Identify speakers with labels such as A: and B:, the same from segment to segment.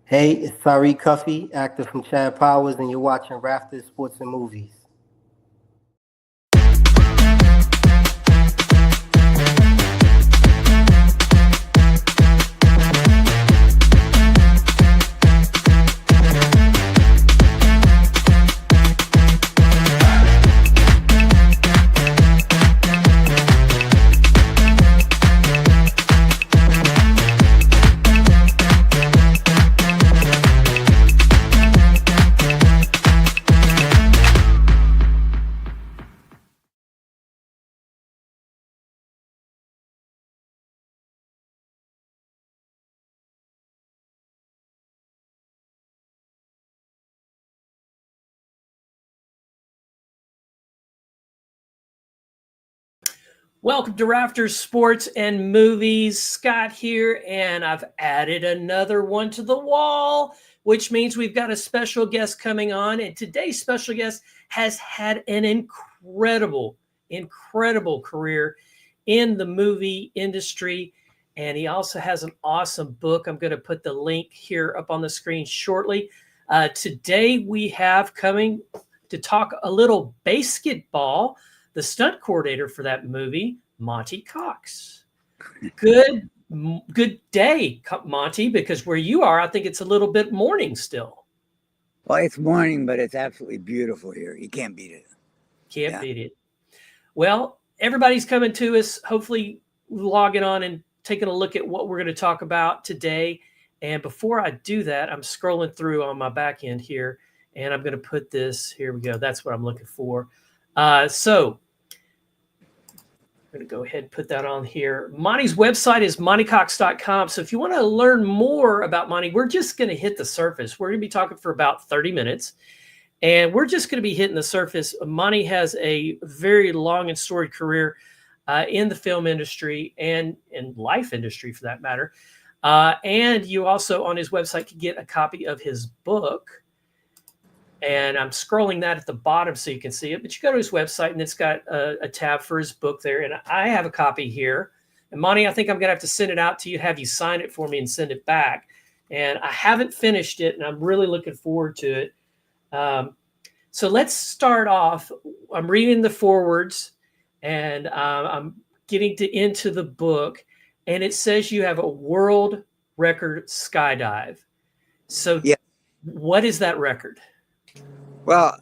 A: Hey, it's Sari Cuffy, actor from Chad Powers, and you're watching Rafters Sports and Movies.
B: Welcome to Rafters Sports and Movies. Scott here, and I've added another one to the wall, which means we've got a special guest coming on. And today's special guest has had an incredible career in the movie industry. And he also has an awesome book. I'm going to put the link here up on the screen shortly. Today we have coming to talk a little BASEketball, the stunt coordinator for that movie, Monty Cox. Good day, Monty, because where you are, I think it's a little bit morning still.
C: Well, it's morning, but it's absolutely beautiful here. You can't beat it.
B: Can't beat it. Well, everybody's coming to us, hopefully logging on and taking a look at what we're going to talk about today. And before I do that, I'm scrolling through on my back end here, and I'm going to put this, here we go. That's what I'm looking for. So I'm going to go ahead and put that on here. Monty's website is montycox.com. So if you want to learn more about Monty, we're just going to hit the surface. We're going to be talking for about 30 minutes, and we're just going to be hitting the surface. Monty has a very long and storied career in the film industry and in life industry, for that matter. And you also, on his website, can get a copy of his book. And I'm scrolling that at the bottom so you can see it. But you go to his website, and it's got a tab for his book there. And I have a copy here. And Monty, I think I'm going to have to send it out to you, have you sign it for me and send it back. And I haven't finished it, and I'm really looking forward to it. So let's start off. I'm reading the forwards, and I'm getting into the book. And it says you have a world record skydive. So yeah. What is that record?
C: Well,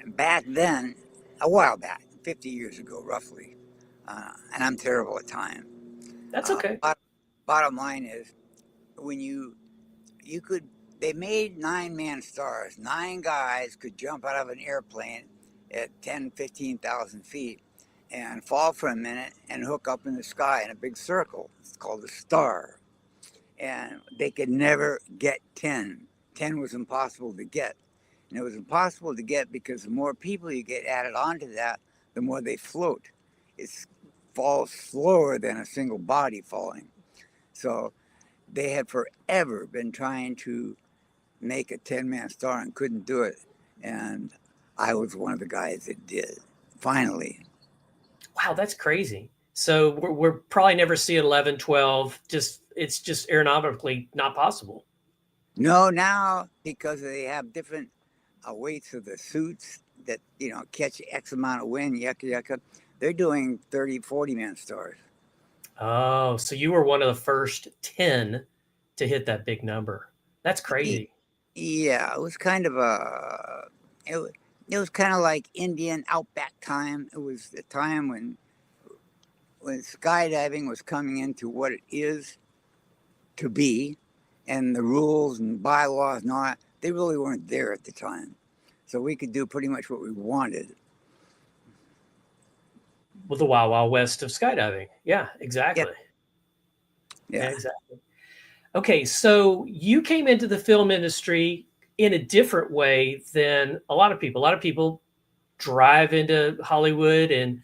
C: back then, a while back, 50 years ago, roughly, and I'm terrible at time.
B: That's okay.
C: Bottom line is, when they made 9-man stars. 9 guys could jump out of an airplane at 10, 15,000 feet and fall for a minute and hook up in the sky in a big circle. It's called a star. And they could never get 10. 10 was impossible to get. And it was impossible to get because the more people you get added onto that, the more they float. It falls slower than a single body falling. So they had forever been trying to make a 10-man star and couldn't do it. And I was one of the guys that did, finally.
B: Wow, that's crazy. So we're probably never see 11, 12. It's just aeronautically not possible.
C: No, now, because they have different weights of the suits that, catch X amount of wind, yucca, they're doing 30, 40-man stars.
B: Oh, so you were one of the first 10 to hit that big number. That's crazy.
C: Yeah, it was kind of it was kind of like Indian outback time. It was the time when skydiving was coming into what it is to be. And the rules and bylaws and all that, they really weren't there at the time. So we could do pretty much what we wanted.
B: Well, the Wild Wild West of skydiving. Yeah, exactly.
C: Yeah,
B: exactly. Okay, so you came into the film industry in a different way than a lot of people. A lot of people drive into Hollywood and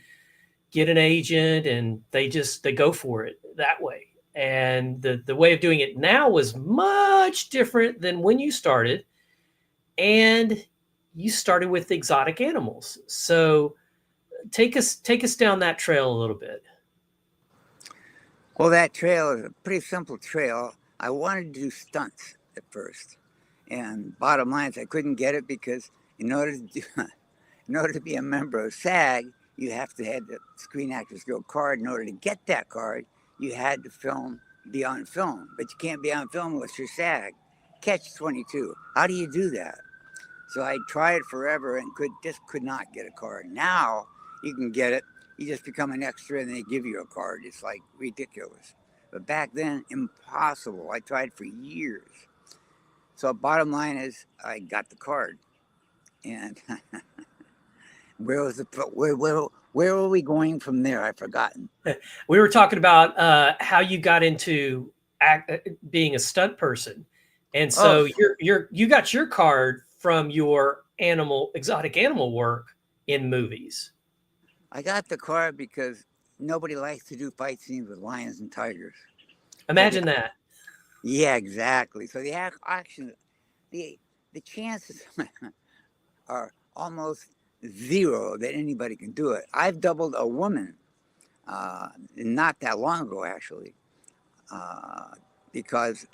B: get an agent, and they go for it that way. And the way of doing it now was much different than when you started. And you started with exotic animals. So take us down that trail a little bit.
C: Well, that trail is a pretty simple trail. I wanted to do stunts at first, and bottom line is I couldn't get it because in order to do, in order to be a member of SAG, you have to have the Screen Actors Guild card. In order to get that card, you had to be on film, but you can't be on film unless you're SAG. Catch 22. How do you do that? So I tried forever and could not get a card. Now you can get it. You just become an extra and they give you a card. It's like ridiculous. But back then, impossible. I tried for years. So bottom line is, I got the card. And where were we going from there? I've forgotten.
B: We were talking about how you got into being a stunt person, and so you got your card from your exotic animal work in movies.
C: I got the card because nobody likes to do fight scenes with lions and tigers.
B: Imagine that.
C: Yeah, exactly. So the action, the chances are almost zero that anybody can do it. I've doubled a woman not that long ago, actually, because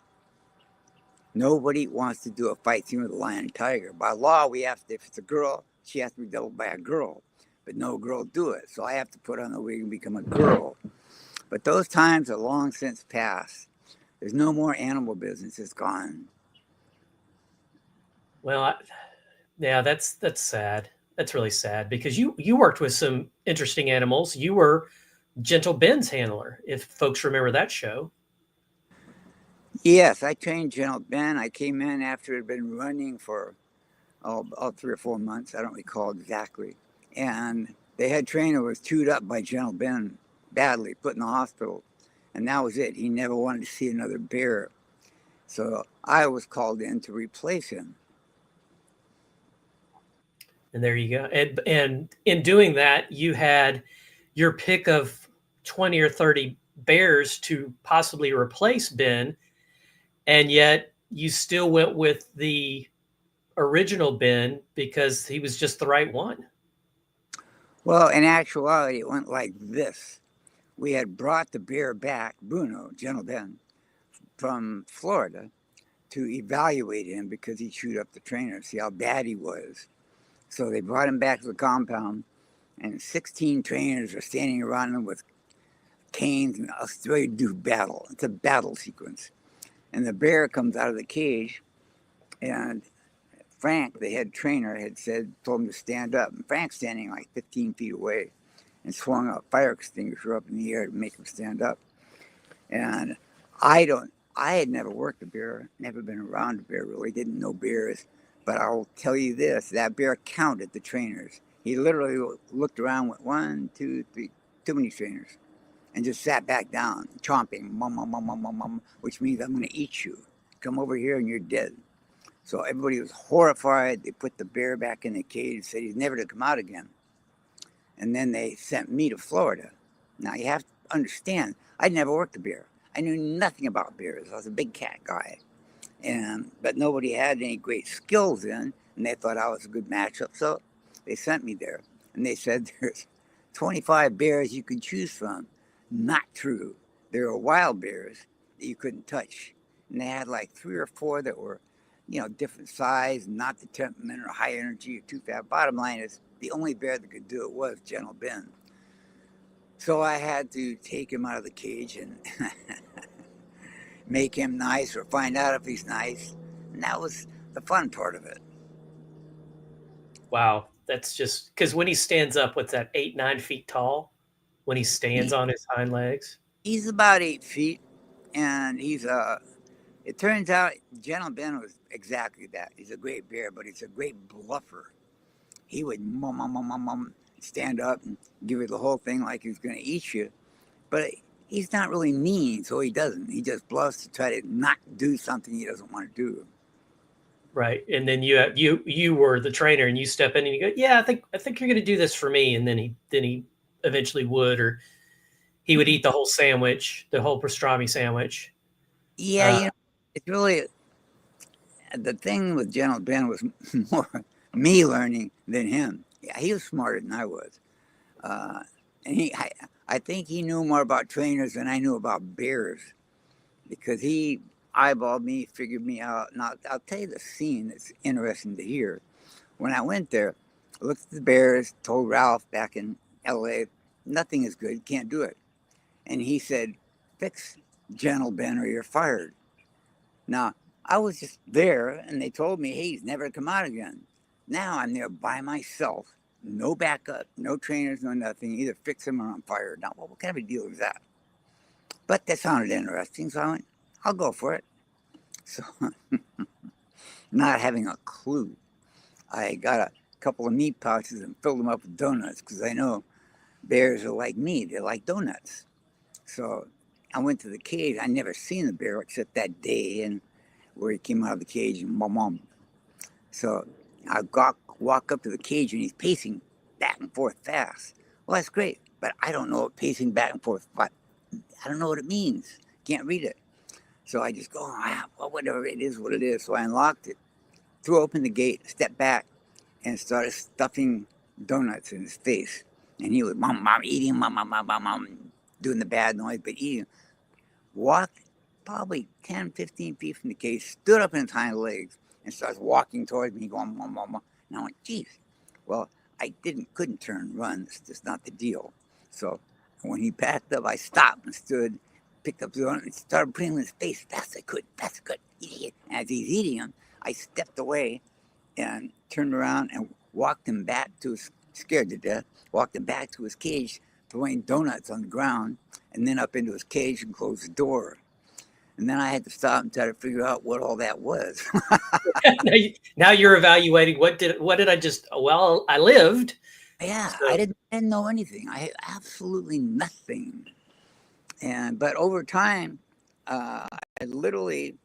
C: nobody wants to do a fight scene with a lion and tiger. By law, we have to, if it's a girl, she has to be doubled by a girl, but no girl do it. So I have to put on the wig and become a girl. But those times are long since past. There's no more animal business. It's gone.
B: Well, yeah, that's sad. That's really sad because you worked with some interesting animals. You were Gentle Ben's handler, if folks remember that show.
C: Yes, I trained Gentle Ben. I came in after it had been running for about 3 or 4 months. I don't recall exactly. And the head trainer was chewed up by Gentle Ben badly, put in the hospital. And that was it. He never wanted to see another bear. So I was called in to replace him.
B: And there you go. And in doing that, you had your pick of 20 or 30 bears to possibly replace Ben. And yet you still went with the original Ben because he was just the right one.
C: Well, in actuality, it went like this. We had brought the bear back, Bruno, Gentle Ben, from Florida to evaluate him because he chewed up the trainer, see how bad he was. So they brought him back to the compound, and 16 trainers are standing around him with canes and us ready to do battle. It's a battle sequence. And the bear comes out of the cage, and Frank, the head trainer, had told him to stand up. And Frank's standing like 15 feet away and swung a fire extinguisher up in the air to make him stand up. And I had never worked a bear, never been around a bear really, didn't know bears. But I'll tell you this, that bear counted the trainers. He literally looked around with 1, 2, 3, too many trainers, and just sat back down, chomping, mum, mum, mum, mum, mum, mum, which means I'm going to eat you. Come over here and you're dead. So everybody was horrified. They put the bear back in the cage, said he's never to come out again. And then they sent me to Florida. Now you have to understand, I'd never worked a bear. I knew nothing about bears. I was a big cat guy. But nobody had any great skills in, and they thought I was a good matchup. So they sent me there. And they said there's 25 bears you could choose from. Not true. There were wild bears that you couldn't touch. And they had like 3 or 4 that were, different size, not the temperament or high energy or too fat. Bottom line is, the only bear that could do it was Gentle Ben. So I had to take him out of the cage and make him nice or find out if he's nice. And that was the fun part of it.
B: Wow. That's just because when he stands up, what's that, 8, 9 feet tall? When he stands on his hind legs?
C: He's about 8 feet. And it turns out Gentle Ben was exactly that. He's a great bear, but he's a great bluffer. He would stand up and give you the whole thing like he was going to eat you. But he's not really mean, so he doesn't. He just bluffs to try to not do something he doesn't want to do.
B: Right. And then you were the trainer and you step in and you go, yeah, I think you're going to do this for me. And then he eventually would, or he would eat the whole sandwich, the whole pastrami sandwich.
C: Yeah, it's really, the thing with Gentle Ben was more me learning than him. Yeah, he was smarter than I was. And I think he knew more about trainers than I knew about bears, because he eyeballed me, figured me out. Now, I'll tell you the scene that's interesting to hear. When I went there, I looked at the bears, told Ralph back in LA, nothing is good, can't do it. And he said, fix Gentle Ben or you're fired. Now, I was just there and they told me, hey, he's never come out again. Now I'm there by myself, no backup, no trainers, no nothing. Either fix him or I'm fired. Now, what kind of a deal is that? But that sounded interesting, so I went, I'll go for it. So, not having a clue, I got a couple of meat pouches and filled them up with donuts because I know bears are like me, they like donuts. So I went to the cage. I never seen the bear except that day and where he came out of the cage and mom. So I walk up to the cage and he's pacing back and forth fast. Well, that's great, but I don't know what pacing back and forth, but I don't know what it means. Can't read it. So I just go, well, whatever it is, what it is. So I unlocked it, threw open the gate, stepped back, and started stuffing donuts in his face. And he was, mom, eating, mom, doing the bad noise, but eating. Walked probably 10, 15 feet from the cage, stood up in his hind legs, and starts walking towards me, going, mom. And I went, geez. Well, I couldn't turn and run. It's just not the deal. So when he backed up, I stopped and stood, picked up the donut and started putting him in his face. Fast as I could. Eat it. As he's eating him, I stepped away and turned around and walked him back to his, scared to death, walked him back to his cage, throwing donuts on the ground, and then up into his cage and closed the door. And then I had to stop and try to figure out what all that was.
B: Now you're evaluating what did I just, well, I lived.
C: Yeah,
B: So,
C: I didn't know anything. I had absolutely nothing. But over time, I literally,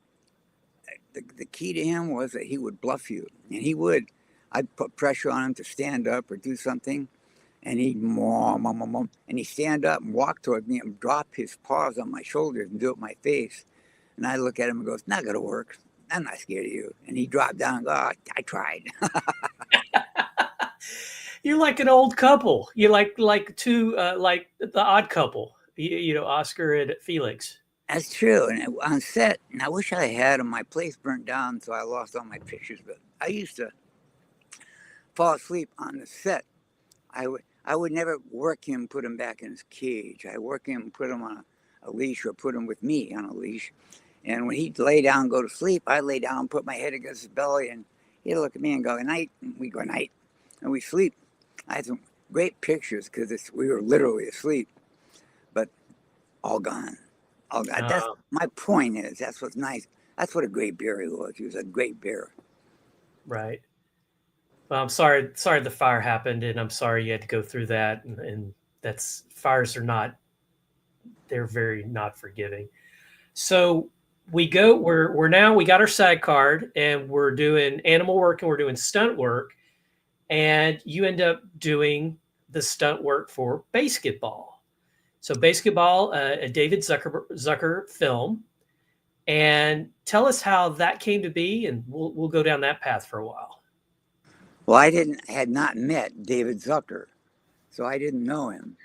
C: the key to him was that he would bluff you. And he would. I'd put pressure on him to stand up or do something. And he'd mom. And he'd stand up and walk toward me and drop his paws on my shoulders and do it in my face. And I look at him and go, it's not going to work. I'm not scared of you. And he dropped down and go, oh, I tried.
B: you're like an old couple. You're like two, like the Odd Couple, you know, Oscar and Felix.
C: That's true. And on set, and I wish I had him, my place burnt down, so I lost all my pictures. But I used to fall asleep on the set. I would never work him, put him back in his cage. I work him, put him on a leash, or put him with me on a leash. And when he'd lay down and go to sleep, I'd lay down, put my head against his belly, and he'd look at me and go, good night. And we go, night. And we sleep. I had some great pictures because we were literally asleep, but all gone. All gone. That's my point is, that's what's nice. That's what a great bear he was. He was a great bear.
B: Right. Well, I'm sorry the fire happened, and I'm sorry you had to go through that. And that's, fires are not, they're very not forgiving. So we got our side card and we're doing animal work and we're doing stunt work. And you end up doing the stunt work for BASEketball. So BASEketball, a David Zucker film. And tell us how that came to be, and we'll go down that path for a while.
C: Well, I had not met David Zucker, so I didn't know him.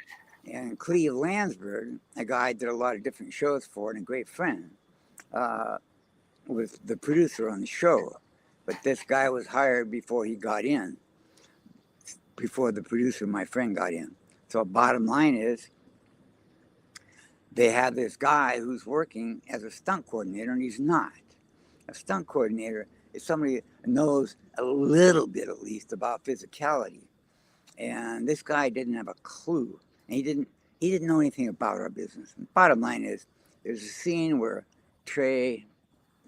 C: And Cleve Landsberg, a guy I did a lot of different shows for and a great friend, was the producer on the show. But this guy was hired before he got in, before the producer, my friend, got in. So bottom line is, they have this guy who's working as a stunt coordinator, and he's not. A stunt coordinator is somebody who knows a little bit, at least, about physicality. And this guy didn't have a clue. And he didn't know anything about our business. And bottom line is, there's a scene where Trey,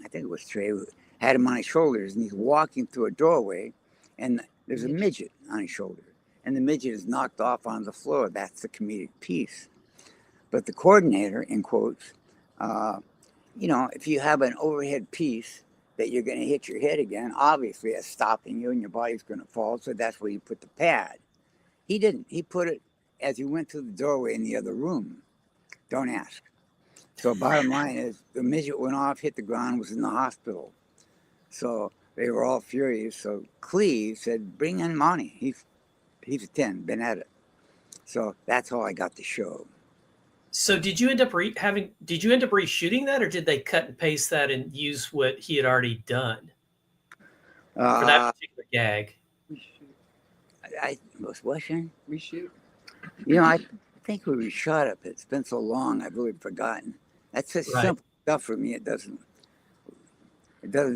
C: I think it was Trey, had him on his shoulders, and he's walking through a doorway, and there's a midget on his shoulder. And the midget is knocked off on the floor. That's the comedic piece. But the coordinator, in quotes, if you have an overhead piece that you're going to hit your head again, obviously that's stopping you and your body's going to fall. So that's where you put the pad. He didn't. He put it as he went through the doorway in the other room. Don't ask. So bottom line is, the midget went off, hit the ground, was in the hospital. So they were all furious. So Cleve said, bring in Monty. He's a 10, been at it. So that's how I got the show.
B: So did you end up reshooting that, or did they cut and paste that and use what he had already done for that particular gag?
C: I was watching.
D: Reshoot.
C: I think we reshot it. It's been so long, I've really forgotten. That's just
B: Right.
C: simple stuff for me. It doesn't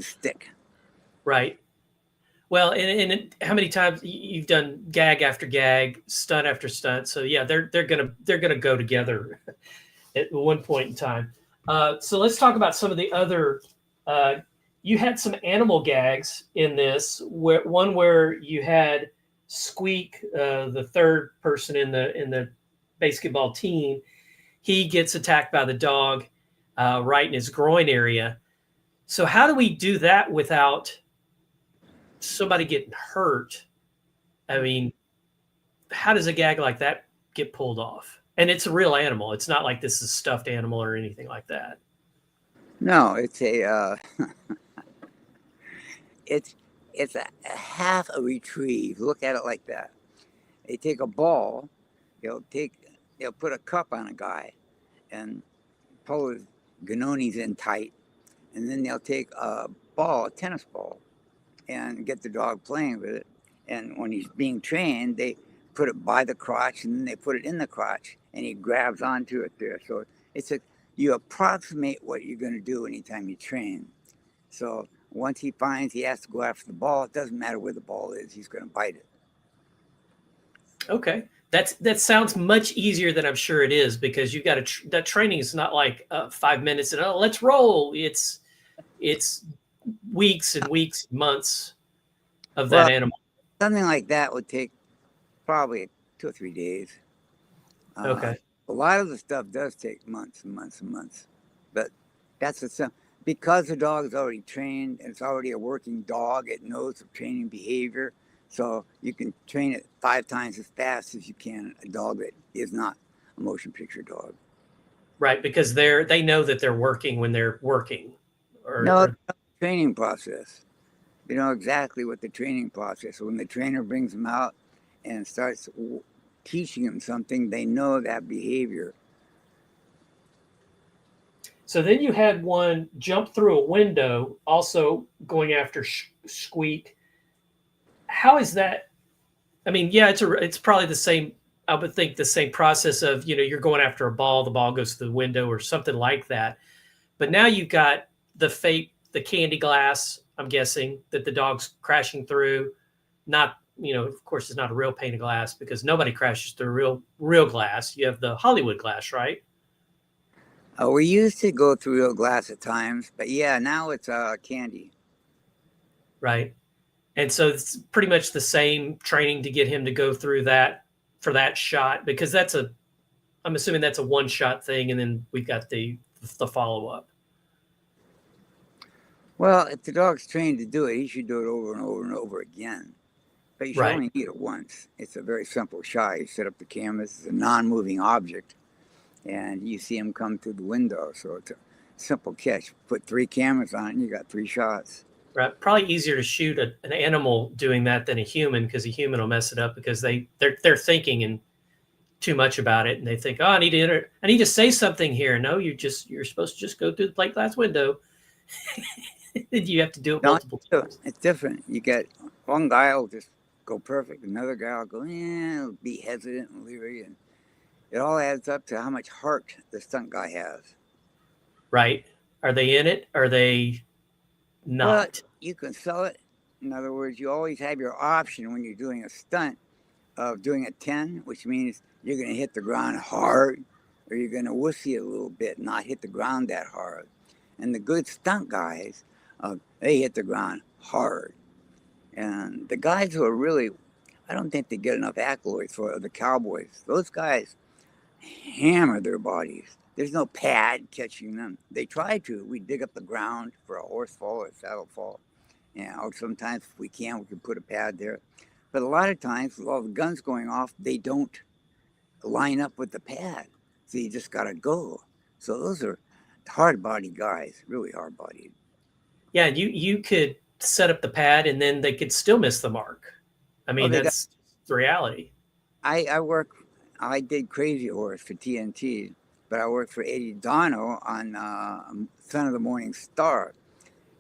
C: stick.
B: Right. Well, and how many times you've done gag after gag, stunt after stunt? So yeah, they're gonna go together at one point in time. So let's talk about some of the other. You had some animal gags in this. One where you had Squeak, the third person in the BASEketball team. He gets attacked by the dog right in his groin area. So how do we do that without somebody getting hurt? I mean, how does a gag like that get pulled off? And it's a real animal. It's not like this is a stuffed animal or anything like that.
C: No, it's a it's a half a retrieve. Look at it like that. They take a ball, they'll put a cup on a guy and pull his ganonis in tight, and then they'll take a tennis ball, and get the dog playing with it. And when he's being trained, they put it by the crotch, and then they put it in the crotch, and he grabs onto it there. So you approximate what you're going to do anytime you train. So once he finds he has to go after the ball, it doesn't matter where the ball is, he's going to bite it.
B: Okay. That sounds much easier than I'm sure it is, because you've got that training is not like 5 minutes and let's roll. It's weeks and weeks, months of that animal.
C: Something like that would take probably 2 or 3 days.
B: Okay.
C: A lot of the stuff does take months and months and months, but because the dog is already trained and it's already a working dog, it knows the training behavior. So you can train it 5 times as fast as you can a dog that is not a motion picture dog.
B: Right, because they know that they're working when they're working.
C: Training process. They know exactly what the training process. So when the trainer brings them out and starts teaching them something, they know that behavior.
B: So then you had one jump through a window, also going after Squeak. How is that? I mean, yeah, it's probably the same. I would think the same process of, you're going after a ball, the ball goes through the window or something like that. But now you've got the candy glass, I'm guessing, that the dog's crashing through. Not, of course, it's not a real pane of glass, because nobody crashes through real glass. You have the Hollywood glass, right?
C: We used to go through real glass at times, but yeah, now it's candy.
B: Right. And so it's pretty much the same training to get him to go through that for that shot, because I'm assuming that's a one-shot thing, and then we've got the follow-up.
C: Well, if the dog's trained to do it, he should do it over and over and over again. But you should only need it once. It's a very simple shot. You set up the cameras, it's a non-moving object, and you see him come through the window. So it's a simple catch. Put 3 cameras on it, and you got 3 shots.
B: Right. Probably easier to shoot an animal doing that than a human, because a human will mess it up, because they're thinking and too much about it, and they think, I need to say something here. No, you're supposed to just go through the plate glass window. You have to do it multiple times.
C: It's different. You get one guy will just go perfect, another guy will go, be hesitant and leery, and it all adds up to how much heart the stunt guy has.
B: Right. Are they in it? Are they not?
C: Well, you can sell it. In other words, you always have your option when you're doing a stunt of doing a 10, which means you're going to hit the ground hard, or you're going to wussy a little bit, not hit the ground that hard. And the good stunt guys, they hit the ground hard. And the guys who are really, I don't think they get enough accolades for the cowboys. Those guys hammer their bodies. There's no pad catching them. They try to. We dig up the ground for a horse fall or a saddle fall. Sometimes if we can put a pad there. But a lot of times, with all the guns going off, they don't line up with the pad. So you just got to go. So those are hard-bodied guys, really hard-bodied.
B: Yeah, you could set up the pad, and then they could still miss the mark. I mean, that's the reality.
C: I did Crazy Horse for TNT, but I worked for Eddie Dono on Son of the Morning Star,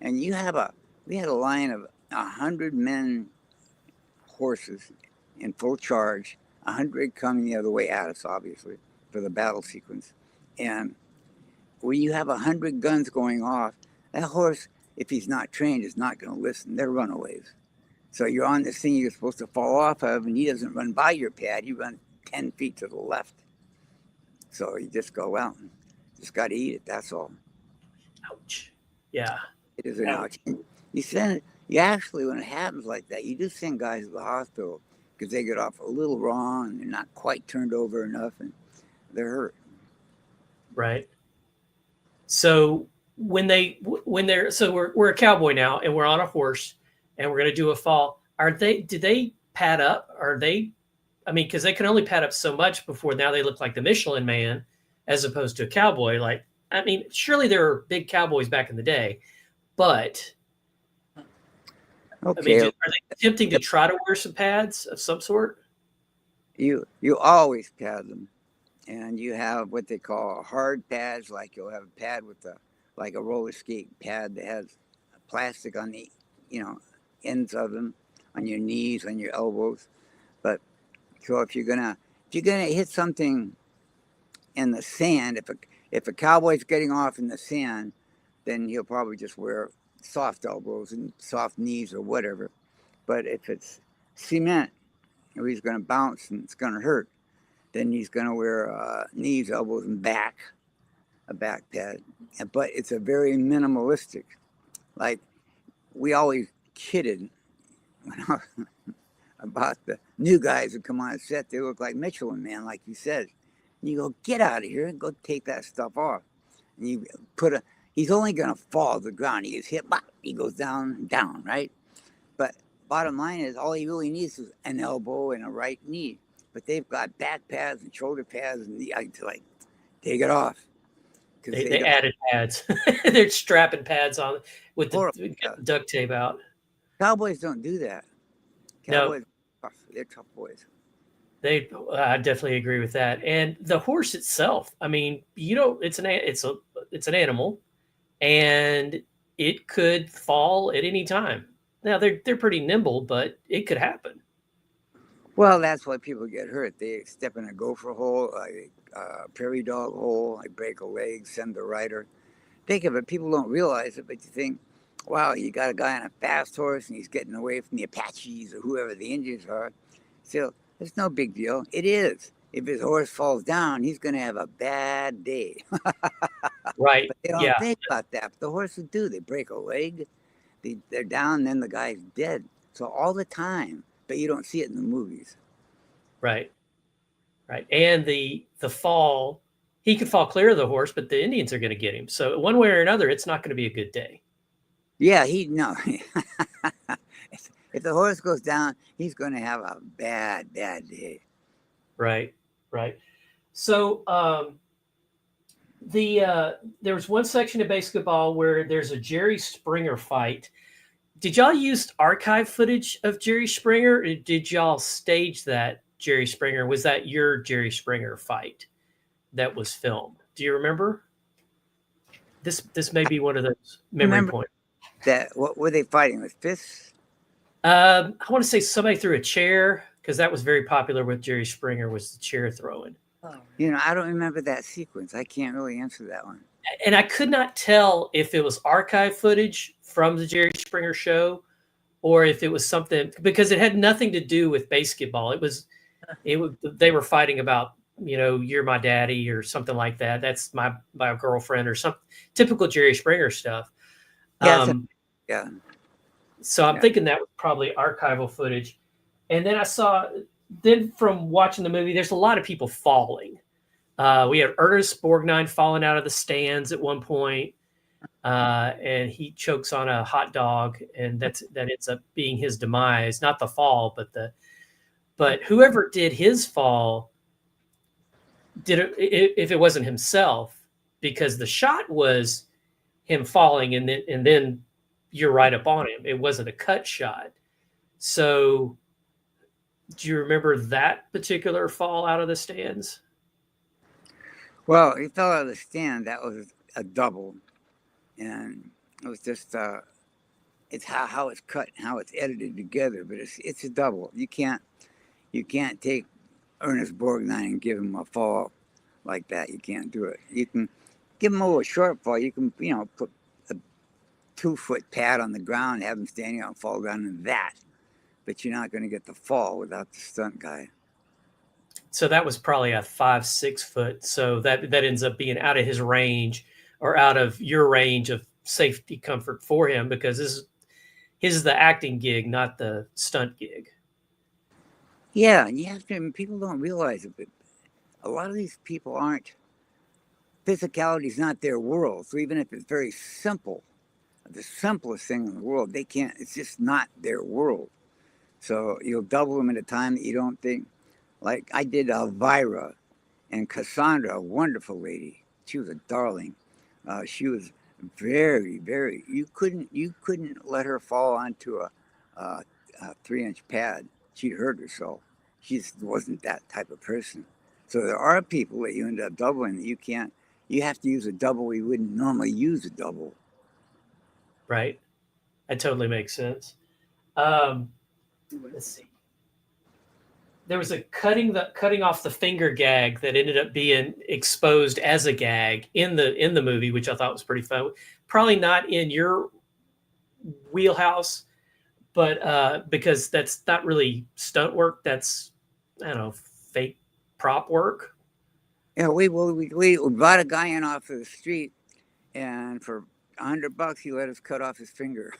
C: and we had a line of 100 men horses in full charge, 100 coming the other way at us, obviously, for the battle sequence. And when you have 100 guns going off, that horse, if he's not trained, is not going to listen. They're runaways. So you're on this thing you're supposed to fall off of, and he doesn't run by your pad. He runs 10 feet to the left. So you just go, well, just got to eat it. That's all.
B: Ouch. Yeah.
C: It is an ouch. You actually, when it happens like that, you do send guys to the hospital because they get off a little wrong and they're not quite turned over enough and they're hurt.
B: Right. So we're a cowboy now and we're on a horse and we're going to do a fall. Do they pad up? Because they can only pad up so much before now they look like the Michelin Man as opposed to a cowboy. Surely there were big cowboys back in the day, but
C: okay.
B: Are they attempting to try to wear some pads of some sort?
C: You always pad them, and you have what they call hard pads. Like you'll have a pad with like a roller skate pad that has plastic on the ends of them, on your knees, on your elbows. But so if you're gonna hit something in the sand, if a cowboy's getting off in the sand, then he'll probably just wear soft elbows and soft knees or whatever. But if it's cement, or he's going to bounce and it's going to hurt, then he's going to wear knees, elbows, and a back pad. But it's a very minimalistic. Like we always kidded about the new guys who come on set. They look like Michelin Man, like you said. And you go, get out of here and go take that stuff off. And you he's only going to fall to the ground. He gets hit, he goes down, right? But bottom line is all he really needs is an elbow and a right knee. But they've got back pads and shoulder pads and to take it off.
B: They added pads. They're strapping pads on with the duct tape out. Cowboys
C: don't do that.
B: Cowboys,
C: no. They're tough boys.
B: I definitely agree with that. And the horse itself, it's an animal, and it could fall at any time. Now they're pretty nimble, but it could happen.
C: Well, that's why people get hurt. They step in a gopher hole, a prairie dog hole, break a leg, send the rider. Think of it. People don't realize it, but you think, wow, you got a guy on a fast horse and he's getting away from the Apaches or whoever the Indians are. So it's no big deal. It is. If his horse falls down, he's going to have a bad day.
B: Right.
C: But they don't think about that. But the horses do. They break a leg. They're down, then the guy's dead. So all the time. But you don't see it in the movies.
B: Right. And the fall, he could fall clear of the horse, but the Indians are going to get him. So one way or another, it's not going to be a good day.
C: Yeah, no. If the horse goes down, he's going to have a bad day.
B: Right. So there was one section of BASEketball where there's a Jerry Springer fight. Did y'all use archive footage of Jerry Springer, or did y'all stage that Jerry Springer? Was that your Jerry Springer fight that was filmed? Do you remember? This may be one of those memory points.
C: What were they fighting with, fists?
B: I want to say somebody threw a chair, because that was very popular with Jerry Springer, was the chair throwing.
C: I don't remember that sequence. I can't really answer that one.
B: And I could not tell if it was archive footage from the Jerry Springer show or if it was something, because it had nothing to do with BASEketball. They were fighting about, you're my daddy or something like that. That's my girlfriend or some typical Jerry Springer stuff.
C: Yeah.
B: So I'm thinking that was probably archival footage. And then from watching the movie, there's a lot of people falling. We had Ernest Borgnine falling out of the stands at one point, and he chokes on a hot dog, and that ends up being his demise. Not the fall, but whoever did his fall did it if it wasn't himself, because the shot was him falling, and then you're right up on him. It wasn't a cut shot. So do you remember that particular fall out of the stands?
C: Well, he fell out of the stand. That was a double, and it was just it's how it's cut, and how it's edited together. But it's a double. You can't take Ernest Borgnine and give him a fall like that. You can't do it. You can give him a little short fall. You can put a 2-foot pad on the ground, have him standing out and fall down in that. But you're not going to get the fall without the stunt guy.
B: So that was probably a 5-6 foot. So that ends up being out of his range or out of your range of safety comfort for him, because his is the acting gig, not the stunt gig.
C: Yeah, and you have to. People don't realize it, but a lot of these people aren't. Physicality is not their world. So even if it's very simple, the simplest thing in the world, they can't. It's just not their world. So you'll double them at a time that you don't think. Like I did Elvira, and Cassandra, a wonderful lady. She was a darling. She was very, very. You couldn't let her fall onto a 3-inch pad. She'd hurt herself. She just wasn't that type of person. So there are people that you end up doubling that you can't. You have to use a double you wouldn't normally use a double.
B: Right. That totally makes sense. Let's see. There was a cutting off the finger gag that ended up being exposed as a gag in the movie, which I thought was pretty fun. Probably not in your wheelhouse, but because that's not really stunt work. That's, I don't know, fake prop work.
C: Yeah, we brought a guy in off of the street, and for $100 he let us cut off his finger.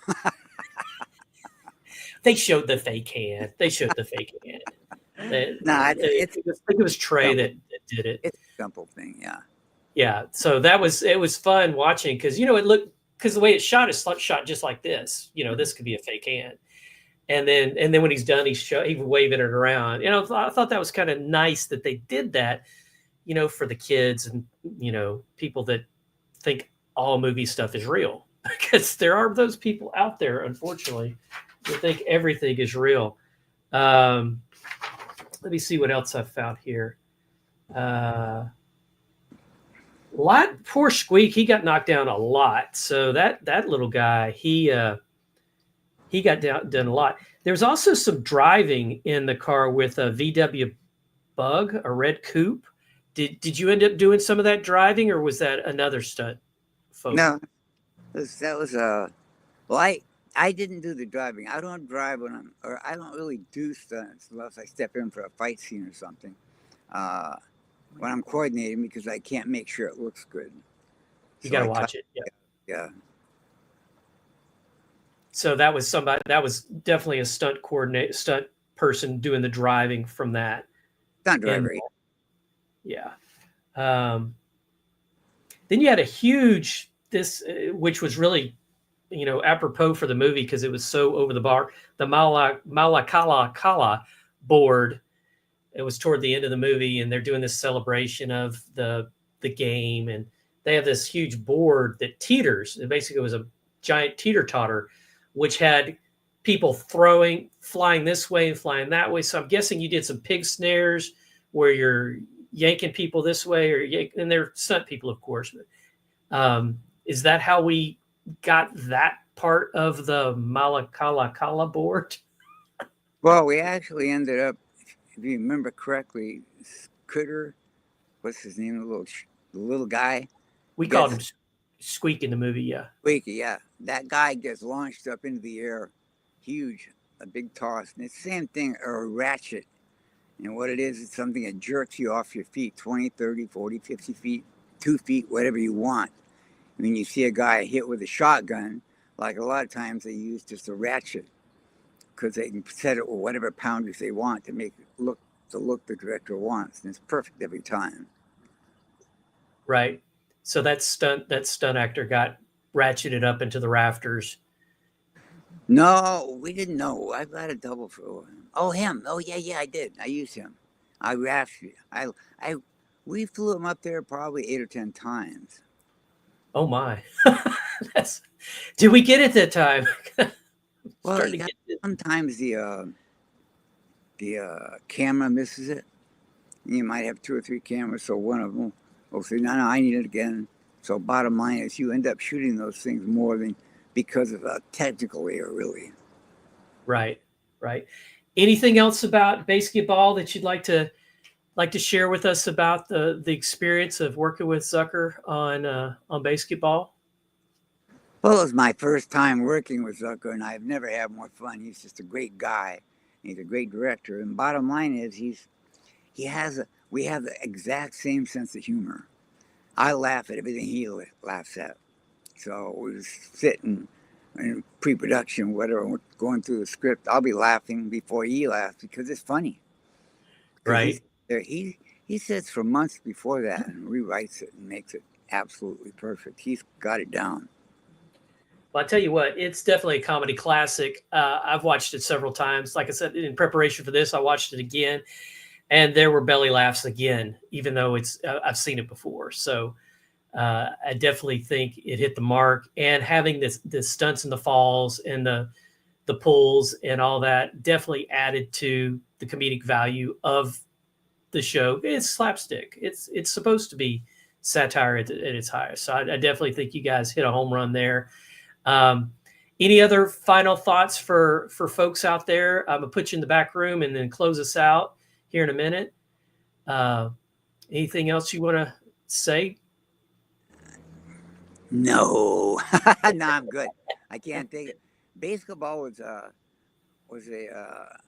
B: They showed the fake hand. I think it was Trey that did it.
C: It's a simple thing, yeah.
B: Yeah, so it was fun watching, because because the way it's shot is shot just like this. This could be a fake hand, and then when he's done, he's waving it around. I thought that was kind of nice that they did that, for the kids and people that think all movie stuff is real, because there are those people out there, unfortunately, that think everything is real. Let me see what else I've found here. Poor Squeak, he got knocked down a lot. So that little guy, he got done a lot. There's also some driving in the car with a VW Bug, a red coupe. Did you end up doing some of that driving, or was that another stunt? Folks?
C: No, that was well, I didn't do the driving. I don't drive I don't really do stunts unless I step in for a fight scene or something. When I'm coordinating, because I can't make sure it looks good.
B: You got to watch it.
C: Yeah.
B: So that was definitely a stunt person doing the driving from that.
C: Stunt driver.
B: Yeah. Then you had a huge which was really, apropos for the movie because it was so over the bar. The Malakala board. It was toward the end of the movie, and they're doing this celebration of the game, and they have this huge board that teeters. It basically was a giant teeter-totter, which had people flying this way and flying that way. So I'm guessing you did some pig snares where you're yanking people this way, and they're stunt people, of course. Is that how we got that part of the Malakala board?
C: Well, we actually ended up, if you remember correctly, Critter, what's his name, the little guy?
B: We called him Squeak in the movie, yeah.
C: Squeaky, yeah. That guy gets launched up into the air, huge, a big toss. And it's the same thing, or a ratchet. And what it is, it's something that jerks you off your feet, 20, 30, 40, 50 feet, 2 feet, whatever you want. I mean, you see a guy hit with a shotgun, like a lot of times they use just a ratchet, because they can set it with whatever pounders they want to make it look the director wants, and it's perfect every time.
B: Right. So that stunt actor got ratcheted up into the rafters.
C: No, we didn't know. I got a double for him. Oh, him. Oh, yeah, I did. I used him. I rafted. We flew him up there probably 8 or 10 times.
B: Oh my! Did we get it that time?
C: Well, sometimes the camera misses it. You might have 2 or 3 cameras, so one of them We'll say, no, I need it again. So bottom line is you end up shooting those things more than because of a technical error, really.
B: Right. Anything else about BASEketball that you'd like to share with us about the experience of working with Zucker on BASEketball?
C: Well, it was my first time working with Zucker, and I've never had more fun. He's just a great guy. He's a great director. And bottom line is we have the exact same sense of humor. I laugh at everything he laughs at. So we was sitting in pre-production, whatever, we're going through the script. I'll be laughing before he laughs because it's funny.
B: Right.
C: He sits for months before that and rewrites it and makes it absolutely perfect. He's got it down.
B: Well, I tell you what, it's definitely a comedy classic. I've watched it several times. Like I said, in preparation for this, I watched it again, and there were belly laughs again, even though I've seen it before. So I definitely think it hit the mark. And having the stunts and the falls and the pulls and all that definitely added to the comedic value of the show. It's slapstick. It's supposed to be satire at its highest. So I definitely think you guys hit a home run there. Any other final thoughts for folks out there? I'm gonna put you in the back room and then close us out here in a minute. Anything else you want to say?
C: No, no, I'm good. I can't take it. BASEketball was a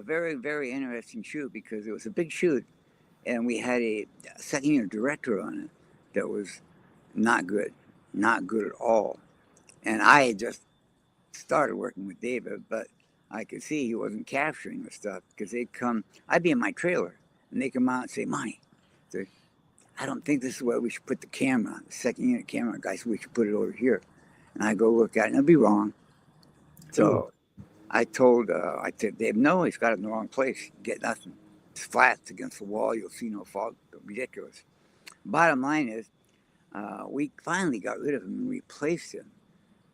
C: very, very interesting shoot because it was a big shoot, and we had a second year director on it that was not good at all. And I had just started working with David, but I could see he wasn't capturing the stuff because I'd be in my trailer, and they come out and say, Monty, I don't think this is where we should put the camera. The second unit camera guy said we should put it over here. And I go look at it, and I'd be wrong. So I said, Dave, no, he's got it in the wrong place. You get nothing. It's flat, it's against the wall, you'll see no fault. Ridiculous. Bottom line is, we finally got rid of him and replaced him.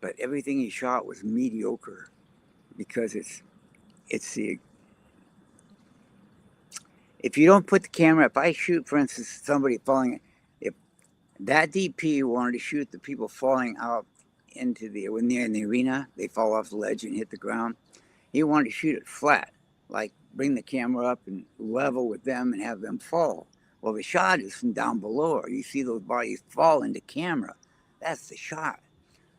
C: But everything he shot was mediocre because if you don't put the camera, if I shoot, for instance, somebody falling, if that DP wanted to shoot the people falling out when they're in the arena, they fall off the ledge and hit the ground. He wanted to shoot it flat, like bring the camera up and level with them and have them fall. Well, the shot is from down below. You see those bodies fall into camera. That's the shot.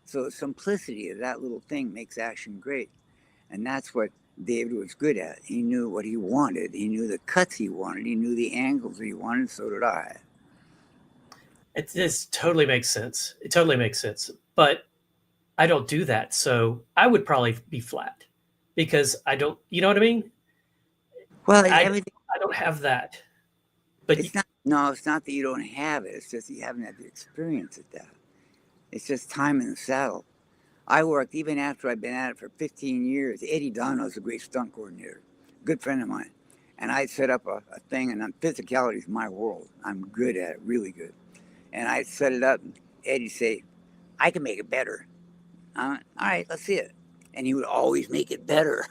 C: So the simplicity of that little thing makes action great. And that's what David was good at. He knew what he wanted. He knew the cuts he wanted. He knew the angles he wanted. So did I.
B: This totally makes sense. It totally makes sense. But I don't do that. So I would probably be flat because I don't, you know what I mean?
C: Well,
B: I don't have that. But
C: it's not that you don't have it. It's just you haven't had the experience at that. It's just time in the saddle. I worked, even after I've been at it for 15 years, Eddie Dono's a great stunt coordinator, good friend of mine. And I set up a thing, and physicality is my world. I'm good at it, really good. And I set it up, and Eddie'd say, I can make it better. I went, all right, let's see it. And he would always make it better.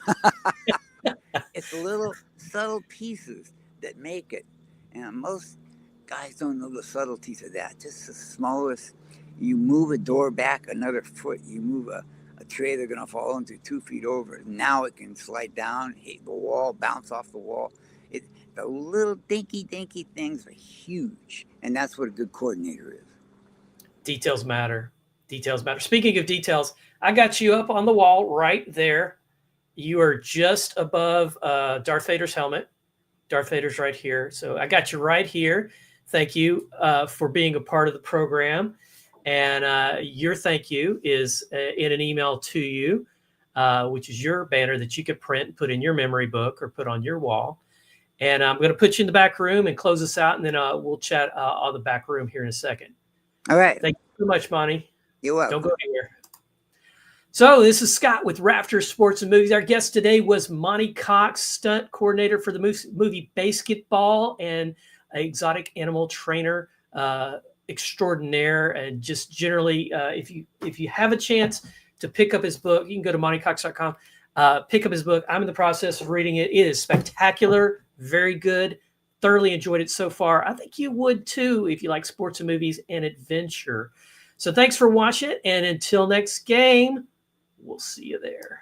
C: It's the little subtle pieces that make it. And most guys don't know the subtleties of that. Just the smallest. You move a door back another foot. You move a tray they're going to fall into 2 feet over. Now it can slide down, hit the wall, bounce off the wall. The little dinky things are huge. And that's what a good coordinator is.
B: Details matter. Details matter. Speaking of details, I got you up on the wall right there. You are just above Darth Vader's helmet. Darth Vader's right here. So I got you right here. Thank you for being a part of the program. And your thank you is in an email to you, which is your banner that you could print, put in your memory book, or put on your wall. And I'm going to put you in the back room and close us out, and then we'll chat on the back room here in a second.
C: All right.
B: Thank you so much, Monty.
C: You're welcome.
B: Don't go anywhere. So this is Scott with Rafters Sports and Movies. Our guest today was Monty Cox, stunt coordinator for the movie BASEketball and exotic animal trainer extraordinaire. And just generally, if you have a chance to pick up his book, you can go to montycox.com, pick up his book. I'm in the process of reading it. It is spectacular, very good, thoroughly enjoyed it so far. I think you would too if you like sports and movies and adventure. So thanks for watching, and until next game, we'll see you there.